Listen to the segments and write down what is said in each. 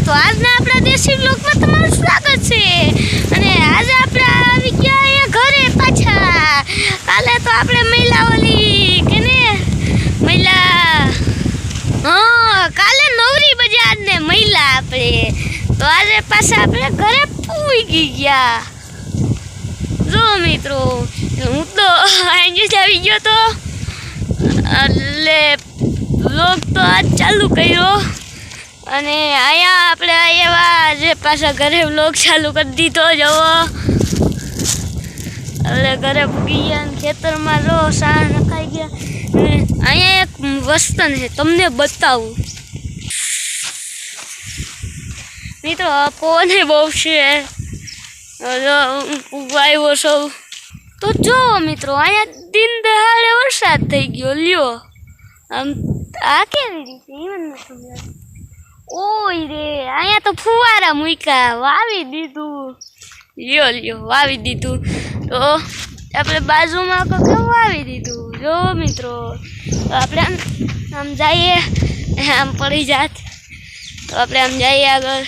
તો આજના આપણા દેશી બ્લોગમાં તમારું સ્વાગત છે અને આજે આપણે આવી ગયા અહીંયા ઘરે પાછા કાલે તો આપણે મહિલા ઓલી કે ને મહિલા કાલે નવરી બજાર ને મહિલા આપણે તો આજે પાછા આપણે ઘરે પૂગી ગયા જો મિત્રો હું તો અહીં જ આવી ગયો તો એટલે બ્લોગ તો આજ ચાલુ કર્યો અને અહીંયા આપણે આવ્યા જે પાછા ઘરે વ્લોગ ચાલુ કરી દીધો જવો એટલે ઘરે પૂગી ગયા અને ખેતરમાં રો સાણ નખાઈ ગયા અને અહીંયા એક વસ્તુ છે તમને બતાવું મિત્રો પવન બહુ છે આવ્યો સૌ તો જો મિત્રો અહીંયા દિન દહાડે વરસાદ થઈ ગયો લ્યો આમ આ કેવી રીતે મને સમજાય ઓય રે અહીંયા તો ફુવારા મૂક્યા વાવી દીધું લ્યો વાવી દીધું તો આપણે બાજુમાં કેવું વાવી દીધું જો મિત્રો તો આપણે આમ જઈએ આમ પડી જાત તો આપણે આમ જઈએ આગળ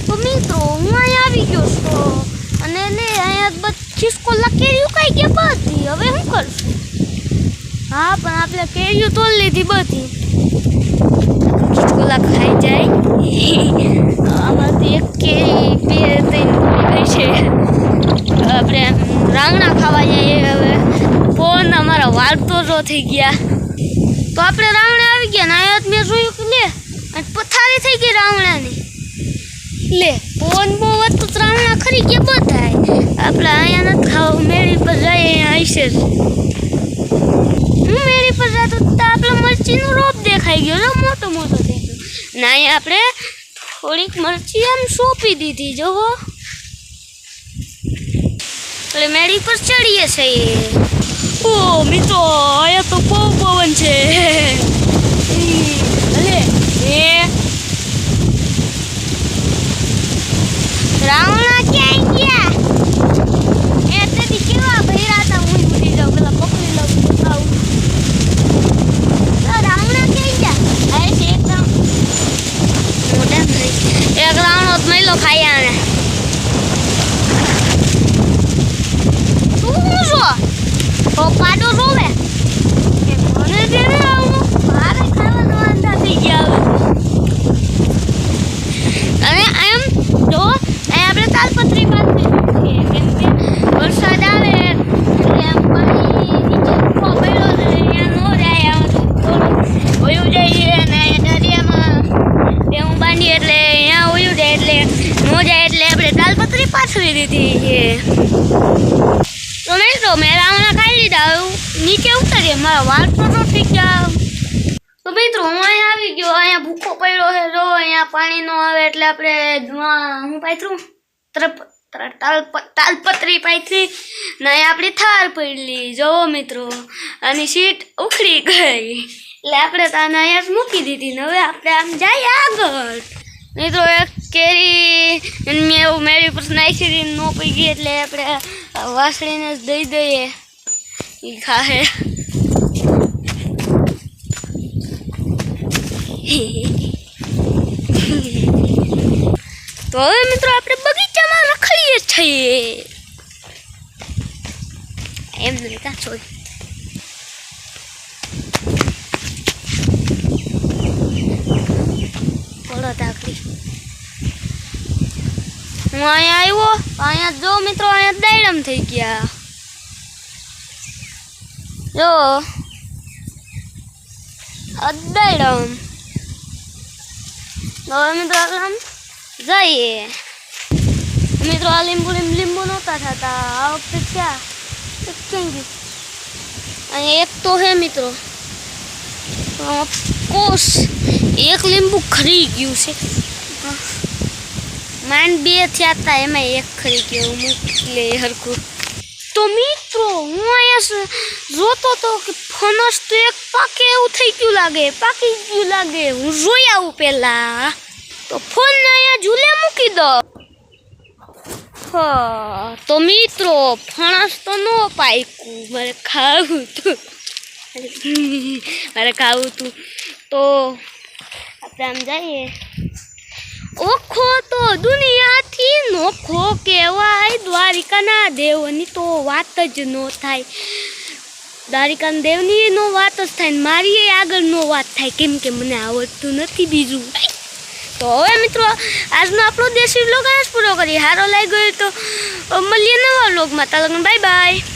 તો મિત્રો હું અહીંયા આવી ગયો છું અને ને અહીંયા ખિસકો કેરીઓ કઈ ગયા બધી હવે શું કરશું હા પણ આપણે કેરીઓ તોલ લીધી બધી ખિસકોલા ખાઈ જાય આમાંથી એક કેરી બે ત્રણ ગઈ છે આપણે રાંગણા ખાવા જઈએ હવે ફોન અમારા વાળતો જો થઈ ગયા તો આપણે રાંગણા આવી ગયા ને આયાત મેં જોયું કે લે પથારી થઈ ગઈ રાંગણાની લે ફોન બહુ હતું રાંગણા ખરી ગયા બધા આપણે અહીંયા નથી ખાવું મેળી પર જઈએ અહીંયા હશે હું મેળી પર જતો તો આપણે મરચીનો રોપ દેખાઈ ગયો મોટો મોટો થઈ ગયો ને અહીંયા આપણે થોડીક મરચી આમ સોંપી દીધી જોવો એટલે મેળી પર ચડીએ છીએ ઓ મિત્રો અહીંયા તો બહુ પવન છે ભલે એ રાવણા ક્યાં ગયા એ તેથી કેવા ભૈરા હતા હું ઉડી જાઉં પેલા પકડી લઉં આવું રાવણા ક્યાં ગયા આ છે એકદમ મોટા થઈ એક રાવણો મહિલો ખાઈ આને તું શું તો પાડો રોવે મને જેને આવું મારે ખાવાનો વાંધા થઈ ગયા અને એમ જો આપણે તાલપત્રી બાંધી કેમ કે વરસાદ આવે એટલે આમ પાણી નીચે પડ્યો છે અહીંયા નો જાય થોડું વયું જઈએ અને દરિયામાં હું બાંધીએ એટલે અહીંયા વયું જાય એટલે નો જાય એટલે આપણે તાલપત્રી પાથરી દીધી છે તો મિત્રો મેં રાવણા ખાઈ લીધા નીચે ઉતરીએ મારા વાળ તો થઈ ગયા તો મિત્રો હું અહીંયા આવી ગયો અહીંયા ભૂખો પડ્યો છે જો અહીંયા પાણી ન આવે એટલે આપણે હું પાથરું તાલપત્રી પાથરી ને અહીંયા આપણી થાર પડલી જોવો મિત્રો અને સીટ ઉખડી ગઈ એટલે આપણે તાને અહીંયા જ મૂકી દીધી ને હવે આપણે આમ જઈએ આગળ મિત્રો એક કેરી મેં એવું મેળી પર નાખી દીધી ન પડી ગઈ એટલે આપણે વાસળીને જ દઈ દઈએ એ ખાહે તો હવે મિત્રો આપણે બગીચામાં રખડીએ છીએ એમ નહીં કા છોડ થોડો તાકડી હું અહીંયા આવ્યો અહીંયા જો મિત્રો અહીંયા દાયડમ થઈ ગયા જો દાયડમ હવે મિત્રો આમ જઈએ મિત્રો આ લીંબુ નહોતા થતા આ વખતે ક્યાં ગયું અહીંયા એક તો હે મિત્રો કોસ એક લીંબુ ખરી ગયું છે માંડ બે થયા હતા એમાં એક ખરી ગયું મૂકી હરખું તો મિત્રો હું અહીંયા જોતો હતો કે ફણસ તો એક પાકે એવું થઈ ગયું લાગે પાકી ગયું લાગે હું જોઈ આવું પહેલા તો ફોનને અહીંયા ઝૂલે મૂકી દો તો મિત્રો ફણસ તો ન પાક્યું મારે ખાવું હતું તો આપણે આમ જઈએ ઓખો તો દુનિયાથી નોખો કહેવાય, દ્વારિકાના દેવની તો વાત જ ન થાય. દ્વારિકાના દેવની નો વાત જ થાય ને મારી આગળ નો વાત થાય, કેમ કે મને આવડતું નથી બીજું. તો હવે મિત્રો આજનો આપણો દેશી વ્લોગ આજ પૂરો કરીએ. સારો લાગ્યો હોય તો મળીએ નવા વ્લોગમાં. Bye bye.